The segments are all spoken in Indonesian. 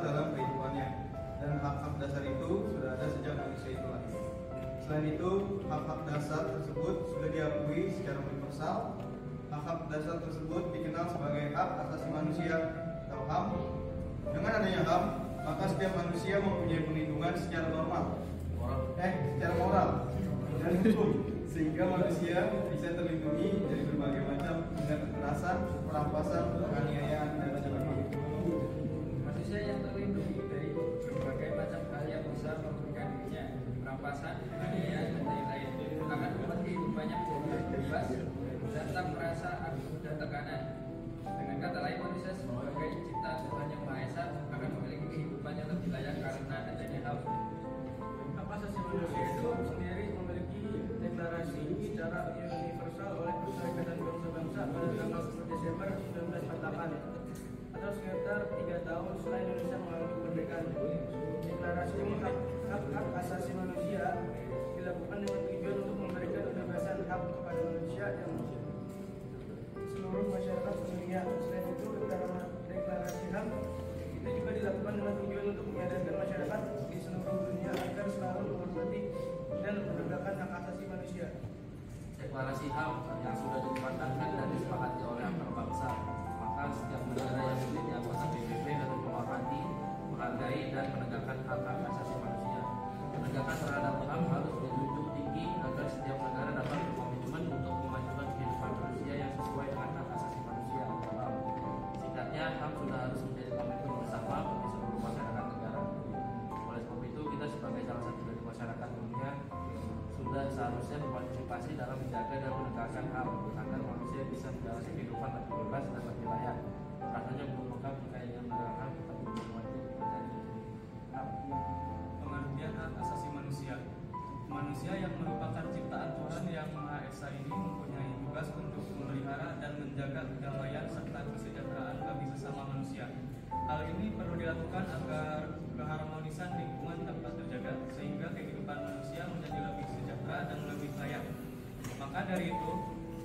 dalam kehidupannya, dan hak-hak dasar itu sudah ada sejak manusia itu lahir. Selain itu, hak-hak dasar tersebut sudah diakui secara universal. Hak-hak dasar tersebut dikenal sebagai hak asasi manusia atau HAM. Dengan adanya HAM, maka setiap manusia mempunyai perlindungan secara secara moral dan hukum, sehingga manusia bisa terlindungi dari berbagai macam tindak kekerasan, perampasan, penganiayaan, dan sebagainya. Manusia yang terlindungi dari berbagai macam hal yang bisa merugikan dirinya, perampasan, penganiayaan, dan lain-lain, akan membuat kehidupannya menjadi bebas dan tak merasa angkuh dan tekanan. Dengan kata lain, manusia sebagai ciptaan Tuhan Yang Maha Esa akan memiliki kehidupan yang lebih layak karena adanya HAM. Hak asasi manusia itu sendiri memiliki deklarasi secara universal oleh Perserikatan Bangsa-Bangsa pada tanggal 1 Desember 1948 atau sekitar 3 tahun setelah Indonesia mengalami kemerdekaan. Deklarasi hak asasi manusia dilakukan dengan tujuan untuk memberikan kebebasan hak kepada manusia yang seluruh masyarakat dunia. Selain itu, deklarasi HAM itu juga dilakukan dengan tujuan untuk menyadarkan masyarakat di seluruh dunia agar selalu menghormati dan menegakkan hak asasi manusia. Deklarasi HAM yang sudah dimatangkan dan disepakati oleh antar bangsa, maka setiap negara yang menjadi anggota PBB harus menghormati, menghargai, dan menegakkan hak-hak asasi manusia. Penegakan terhadap HAM harus dijunjung tinggi agar setiap negara dapat berkomitmen untuk memajukan kehidupan manusia yang sesuai dengan hak asasi manusia atau HAM. Singkatnya, HAM sudah harus menjadi komitmen bersama bagi seluruh masyarakat negara. Oleh sebab itu, kita sebagai salah satu dari masyarakat dunia sudah seharusnya berpartisipasi dalam menjaga dan menegakkan HAM agar manusia bisa menjalani kehidupan lebih bebas dan lebih layak. Rasanya belum lengkap jika ingin menegakkan tapi belum wajib menjadi HAM. Pengertian hak asasi manusia. Manusia yang merupakan ciptaan Tuhan Yang Maha Esa ini mempunyai tugas untuk memelihara dan menjaga kedamaian serta kesejahteraan bagi sesama manusia. Hal ini perlu dilakukan agar keharmonisan lingkungan dapat terjaga sehingga kehidupan manusia menjadi lebih sejahtera dan lebih layak. Maka dari itu,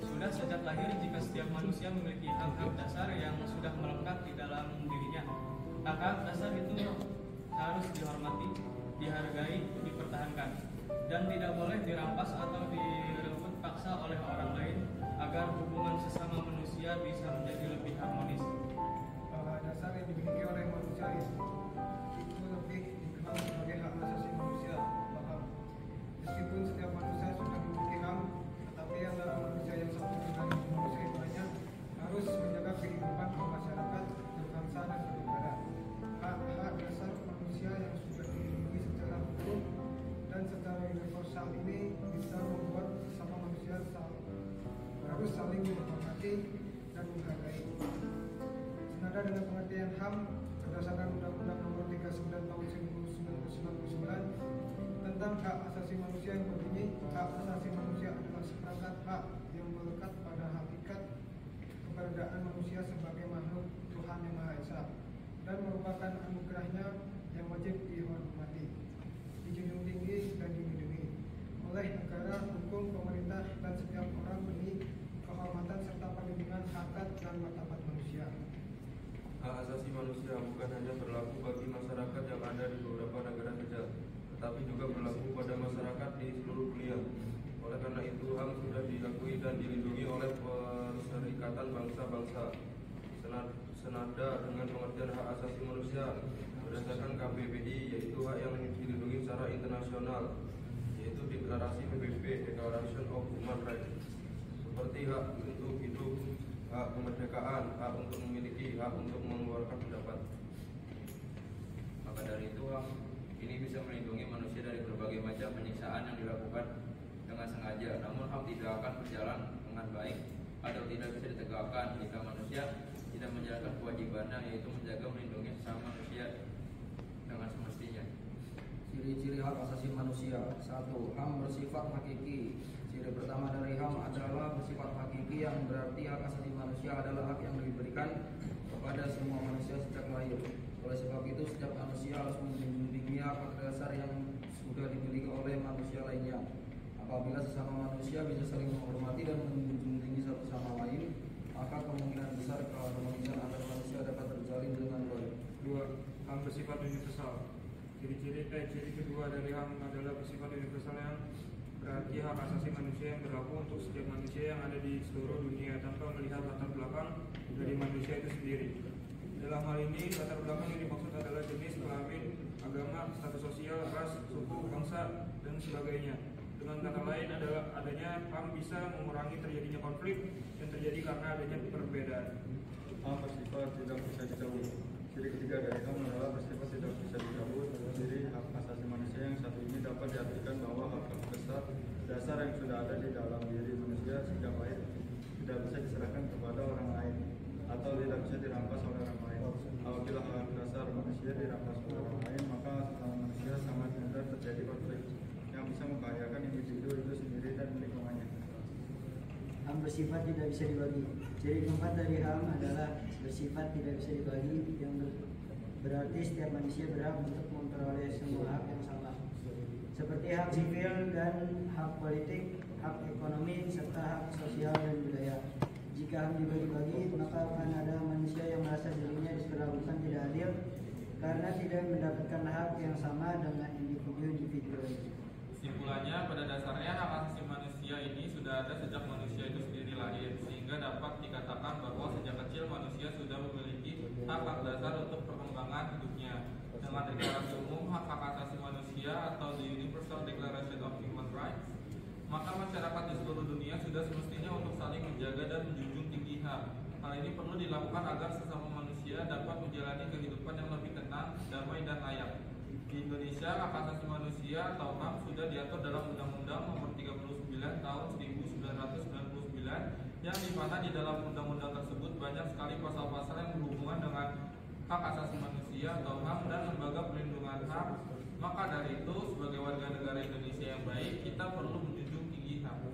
sudah sejak lahir jika setiap manusia memiliki hak-hak dasar yang sudah melekat di dalam dirinya. Hak-hak dasar itu harus dihormati, dihargai, dipertahankan, dan tidak boleh dirampas atau direbut paksa oleh orang lain agar hubungan sesama manusia bisa menjadi lebih harmonis. Hak dasar yang dimiliki oleh manusia itu lebih dikenal sebagai hak asasi manusia (HAM). Meskipun setiap manusia sudah memiliki HAM, tetapi antara manusia yang satu dengan manusia yang banyak harus menjaga kehidupan masyarakat, berbangsa dan bernegara. Hak dasar manusia yang sudah dilindungi secara hukum dan secara universal ini bisa membuat sesama manusia harus saling menghormati dan menghargai. Senada dengan pengertian HAM berdasarkan Undang-Undang Nomor 39 Tahun 1999 tentang hak asasi manusia yang berbunyi, hak asasi manusia adalah seperangkat hak yang melekat pada hakikat keberadaan manusia sebagai makhluk Tuhan Yang Maha Esa dan merupakan anugerahnya yang wajib dihormati, dijunjung tinggi dan dilindungi oleh negara, hukum, pemerintah, dan setiap orang demi kehormatan serta perlindungan hakikat dan martabat manusia. Hak asasi manusia bukan hanya berlaku bagi masyarakat yang ada di beberapa negara saja, tetapi juga berlaku pada masyarakat di seluruh dunia. Oleh karena itu, HAM sudah diakui dan dilindungi oleh Perserikatan Bangsa-Bangsa. Senada dengan pengertian hak asasi manusia berdasarkan KBBI, yaitu hak yang dilindungi secara internasional, yaitu deklarasi PBB, Declaration of Human Rights, seperti hak untuk hidup, hak kemerdekaan, hak untuk memiliki, hak untuk mengeluarkan pendapat. Maka dari itu, HAM ini bisa melindungi manusia dari berbagai macam penyiksaan yang dilakukan dengan sengaja. Namun HAM tidak akan berjalan dengan baik atau tidak bisa ditegakkan jika manusia tidak menjalankan kewajibannya, yaitu menjaga melindungi sesama manusia dengan semestinya. Ciri-ciri hak asasi manusia. 1. HAM bersifat hakiki. Ciri pertama dari HAM adalah bersifat hakiki, yang berarti hak asasi manusia adalah hak yang diberikan kepada semua manusia sejak lahir. Oleh sebab itu, setiap manusia harus menjunjung tinggi hak dasar yang sudah dimiliki oleh manusia lainnya. Apabila sesama manusia bisa saling menghormati dan menjunjung tinggi satu sama lain, maka kemungkinan besar keharmonisan antar manusia dapat terjalin dengan baik. 2. HAM bersifat universal. Ciri kedua dari HAM adalah bersifat universal, yang berarti hak asasi manusia yang berlaku untuk setiap manusia yang ada di seluruh dunia tanpa melihat latar belakang dari manusia itu sendiri. Dalam hal ini, latar belakang yang dimaksud adalah jenis kelamin, agama, status sosial, ras, suku, bangsa, dan sebagainya. Dengan kata lain adalah adanya HAM bisa mengurangi terjadinya konflik yang terjadi karena adanya perbedaan. HAM bersifat tidak bisa dicabut. Ciri ketiga dari HAM adalah bersifat tidak bisa dicabut. Ciri hak asasi manusia yang satu ini dapat diartikan bahwa hak-hak dasar yang sudah ada di dalam diri manusia sejak lahir tidak bisa diserahkan kepada orang lain atau tidak bisa dirampas oleh orang lain. Apabila hak dasar manusia dirampas oleh orang lain, maka setelah manusia sangat mudah terjadi konflik yang bisa membahayakan individu itu sendiri dan lingkungannya. HAM bersifat tidak bisa dibagi. Ciri keempat dari HAM adalah bersifat tidak bisa dibagi, yang berarti setiap manusia berhak untuk memperoleh semua hak yang sama, seperti hak sipil dan hak politik, hak ekonomi, serta hak sosial dan budaya. Jika HAM dibagi-bagi, maka akan ada manusia yang merasa dirinya diperlakukan tidak adil karena tidak mendapatkan hak yang sama dengan individu-individu lain. Kesimpulannya, pada dasarnya hak asasi manusia ini sudah ada sejak manusia itu sendiri lahir, sehingga dapat dikatakan bahwa sejak kecil manusia sudah memiliki hak-hak dasar untuk perkembangan hidupnya. Dengan deklarasi umum hak-hak asasi manusia atau the Universal Declaration of Human Rights, maka masyarakat di seluruh dunia sudah semestinya untuk saling menjaga dan menjunjung tinggi HAM. Hal ini perlu dilakukan agar sesama manusia dapat menjalani kehidupan yang lebih tenang, damai, dan layak. Di Indonesia, hak asasi manusia atau HAM sudah diatur dalam Undang-Undang Nomor 39 Tahun 1999, yang dimana di dalam undang-undang tersebut banyak sekali pasal-pasal yang berhubungan dengan hak asasi manusia atau HAM dan lembaga perlindungan HAM. Maka dari itu, sebagai warga negara Indonesia yang baik, kita perlu menjunjung tinggi HAM.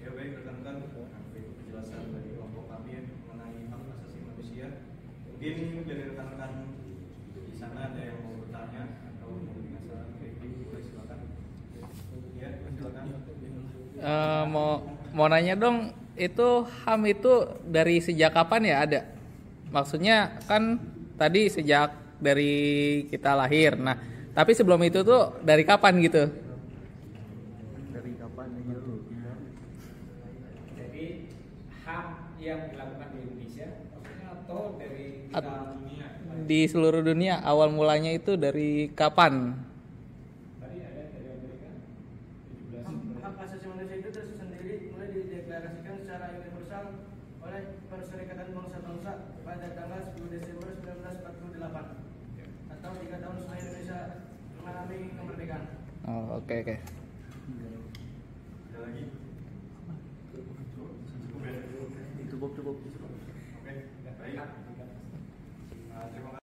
Ya baik, rekan-rekan, penjelasan dari kelompok kami mengenai hak asasi manusia. Mungkin dari rekan-rekan di sana ada yang mau bertanya atau mau masalah kritik, boleh silakan. Ya, silakan. Mau nanya dong, itu HAM itu dari sejak kapan ya ada? Maksudnya kan tadi sejak dari kita lahir. Nah, tapi sebelum itu tuh dari kapan gitu? Dari kapan gitu? Jadi HAM yang dilakukan di Indonesia maksudnya atau dari dunia? Di seluruh dunia, awal mulanya itu dari kapan? Tadi ada dari Amerika 17. Hak asasi manusia itu tersendiri mulai dideklarasikan secara universal oleh Perserikatan Bangsa-Bangsa pada tanggal 10 Desember 1948 atau 3 tahun setelah Indonesia mengalami kemerdekaan. Oh, oke. Ada lagi? Cukup. Oke, baik. Terima kasih.